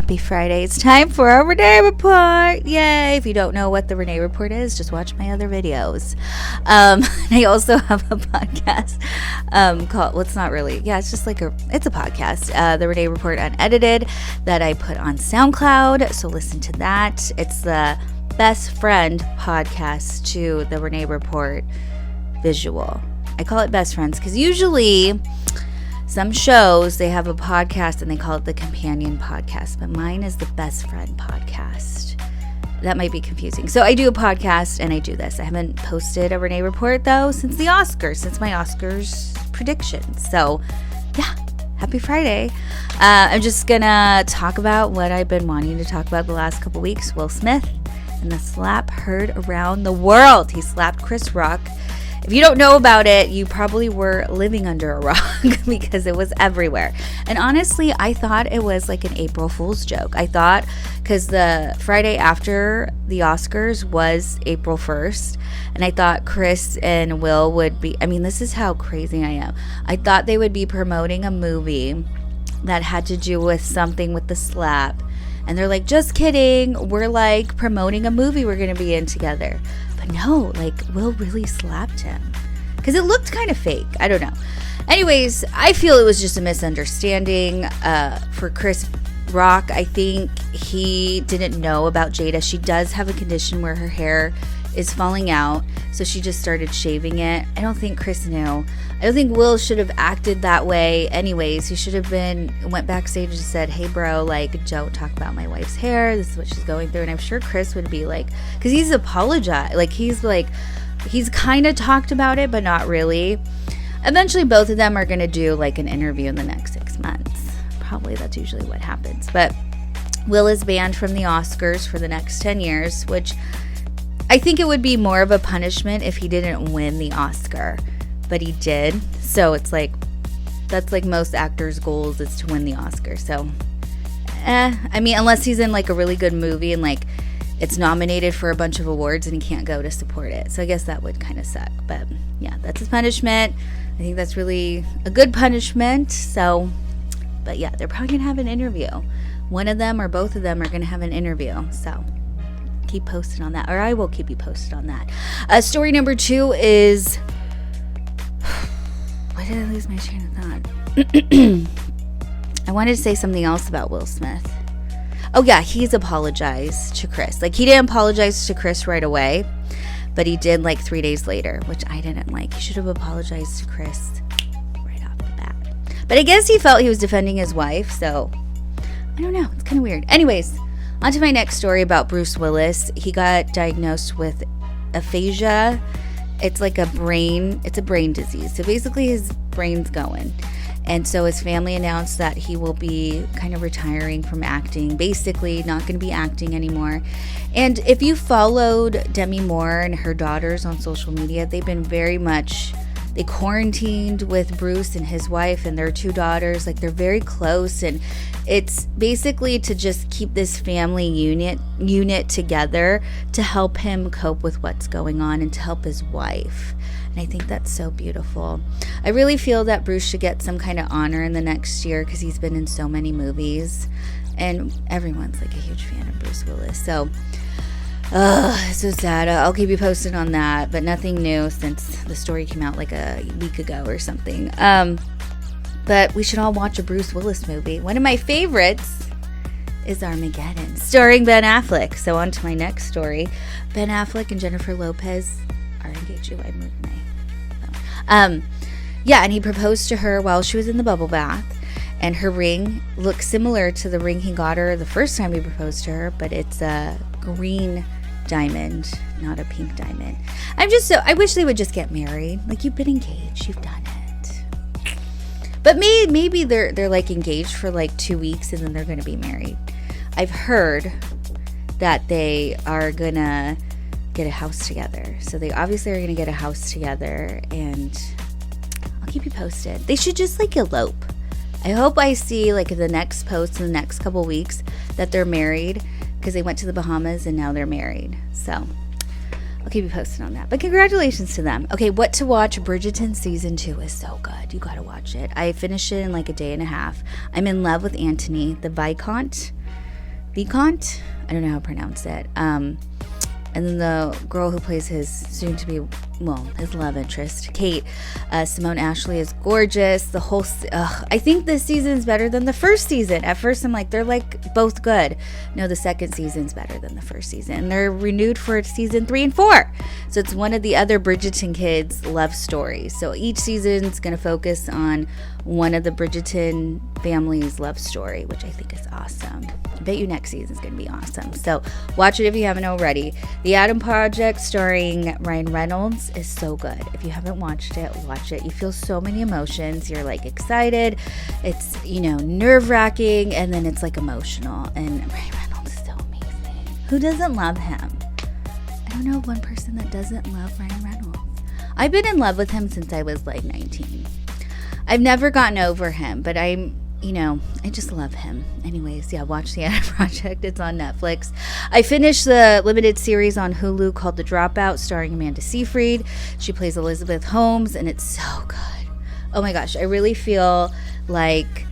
Happy Friday. It's time for our Renee Report. Yay. If you don't know what the Renee Report is, just watch my other videos. I also have a podcast called, well, it's not really, it's just like it's a podcast, the Renee Report Unedited, that I put on SoundCloud. So listen to that. It's the best friend podcast to the Renee Report visual. I call it best friends because usually some shows, they have a podcast and they call it the companion podcast, but mine is the best friend podcast. That might be confusing. So I do a podcast and I do this. I haven't posted a Renee Report though since the Oscars, since my Oscars predictions. So yeah, happy Friday. I'm just gonna talk about what I've been wanting to talk about the last couple weeks. Will Smith and the slap heard around the world. He slapped Chris Rock. If you don't know about it, you probably were living under a rock because it was everywhere. And honestly, I thought it was like an April Fool's joke. I thought because the Friday after the Oscars was April 1st, and I thought Chris and Will would be, this is how crazy I am. I thought they would be promoting a movie that had to do with something with the slap. And they're like, just kidding. We're like promoting a movie we're going to be in together. But no, like Will really slapped him because it looked kind of fake. I don't know. Anyways, I feel it was just a misunderstanding for Chris Rock. I think he didn't know about Jada. She does have a condition where her hair is falling out, so she just started shaving it. I don't think Chris knew. I don't think Will should have acted that way anyways. He should have went backstage and said, hey bro, like, don't talk about my wife's hair. This is what she's going through. And I'm sure Chris would be like, because he's apologized. Like, he's kind of talked about it, but not really. Eventually, both of them are going to do like an interview in the next 6 months. Probably that's usually what happens. But Will is banned from the Oscars for the next 10 years, which I think it would be more of a punishment if he didn't win the Oscar, but he did. So it's like, that's like most actors' goals is to win the Oscar. So, unless he's in like a really good movie and like it's nominated for a bunch of awards and he can't go to support it. So I guess that would kind of suck. But yeah, that's his punishment. I think that's really a good punishment. So, but yeah, they're probably going to have an interview. One of them or both of them are going to have an interview. So keep posted on that, or I will keep you posted on that. Story number 2 is, why did I lose my train of thought? I wanted to say something else about Will Smith. Oh yeah, he's apologized to Chris. Like, he didn't apologize to Chris right away, but he did like 3 days later, which I didn't like. He should have apologized to Chris right off the bat. But I guess he felt he was defending his wife, so I don't know. It's kind of weird. Anyways, on to my next story about Bruce Willis. He got diagnosed with aphasia. It's like a brain disease. So basically his brain's going. And so his family announced that he will be kind of retiring from acting, basically not going to be acting anymore. And if you followed Demi Moore and her daughters on social media, they've been they quarantined with Bruce and his wife and their 2 daughters. Like, they're very close, and it's basically to just keep this family unit together to help him cope with what's going on and to help his wife. And I think that's so beautiful. I really feel that Bruce should get some kind of honor in the next year because he's been in so many movies and everyone's like a huge fan of Bruce Willis. So it's so sad. I'll keep you posted on that, but nothing new since the story came out like a week ago or something. But we should all watch a Bruce Willis movie. One of my favorites is Armageddon, starring Ben Affleck. So on to my next story. Ben Affleck and Jennifer Lopez are engaged. I moved my... Yeah, and he proposed to her while she was in the bubble bath. And her ring looks similar to the ring he got her the first time he proposed to her, but it's a green diamond, not a pink diamond. I wish they would just get married. Like, you've been engaged, you've done it. But maybe they're like engaged for like 2 weeks and then they're going to be married. I've heard that they are going to get a house together. So they obviously are going to get a house together, and I'll keep you posted. They should just like elope. I hope I see like the next post in the next couple weeks that they're married, because they went to the Bahamas and now they're married. So I'll keep you posted on that. But congratulations to them. Okay, what to watch? Bridgerton season 2 is so good. You got to watch it. I finished it in like a day and a half. I'm in love with Anthony, the Viscount. Vicomte. I don't know how to pronounce it. And then the girl who plays his soon-to-be, his love interest, Kate, Simone Ashley, is gorgeous. The whole, I think this season's better than the first season. At first, I'm like, they're like both good. No, the second season's better than the first season. And they're renewed for season 3 and 4. So it's one of the other Bridgerton kids' love stories. So each season's going to focus on one of the Bridgerton family's love story, which I think is awesome. I bet you next season's going to be awesome. So watch it if you haven't already. The Adam Project starring Ryan Reynolds is so good. If you haven't watched it, watch it. You feel so many emotions. You're like excited. It's, nerve-wracking, and then it's like emotional. And Ryan Reynolds is so amazing. Who doesn't love him? I don't know one person that doesn't love Ryan Reynolds. I've been in love with him since I was like 19. I've never gotten over him, but I just love him. Anyways, yeah, watch The Adam Project. It's on Netflix. I finished the limited series on Hulu called The Dropout, starring Amanda Seyfried. She plays Elizabeth Holmes, and it's so good. Oh my gosh, I really feel like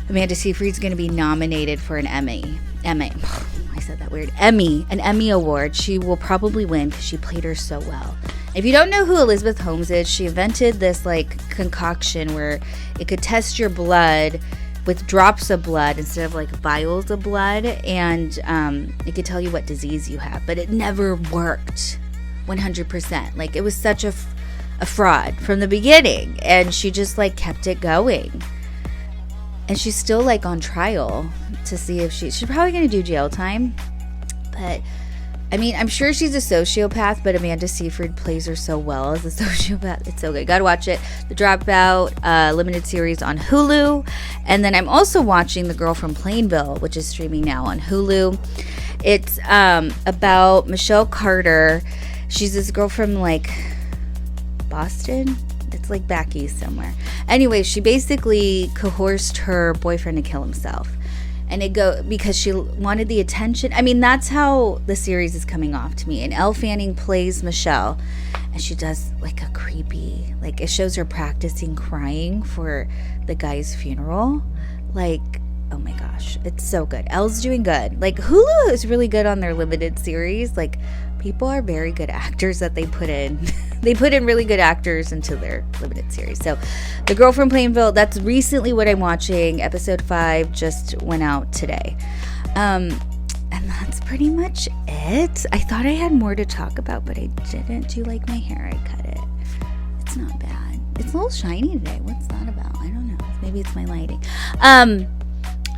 Amanda Seyfried's going to be nominated for an Emmy. I said that weird. An Emmy Award. She will probably win because she played her so well. If you don't know who Elizabeth Holmes is, she invented this like concoction where it could test your blood with drops of blood instead of like vials of blood, and it could tell you what disease you have, but it never worked 100%. Like, it was such a fraud from the beginning, and she just like kept it going. And she's still like on trial to see if she's probably going to do jail time. But I mean, I'm sure she's a sociopath, but Amanda Seyfried plays her so well as a sociopath. It's so good. Gotta watch it. The Dropout limited series on Hulu. And then I'm also watching The Girl from Plainville, which is streaming now on Hulu. It's about Michelle Carter. She's this girl from like Boston. It's like back east somewhere. Anyway, she basically coerced her boyfriend to kill himself. And because she wanted the attention. I mean, that's how the series is coming off to me. And Elle Fanning plays Michelle, and she does like a creepy, like it shows her practicing crying for the guy's funeral. Like, oh my gosh, it's so good. Elle's doing good. Like, Hulu is really good on their limited series. Like, people are very good actors that they put in. They put in really good actors into their limited series. So, The Girl from Plainville, that's recently what I'm watching. Episode 5 just went out today. And that's pretty much it. I thought I had more to talk about, but I didn't. Do you like my hair? I cut it. It's not bad. It's a little shiny today. What's that about? I don't know. Maybe it's my lighting.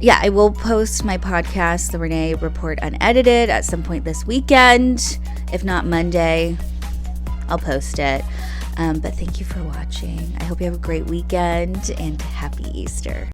Yeah, I will post my podcast, The Renee Report Unedited, at some point this weekend. If not Monday, I'll post it. But thank you for watching. I hope you have a great weekend, and happy Easter.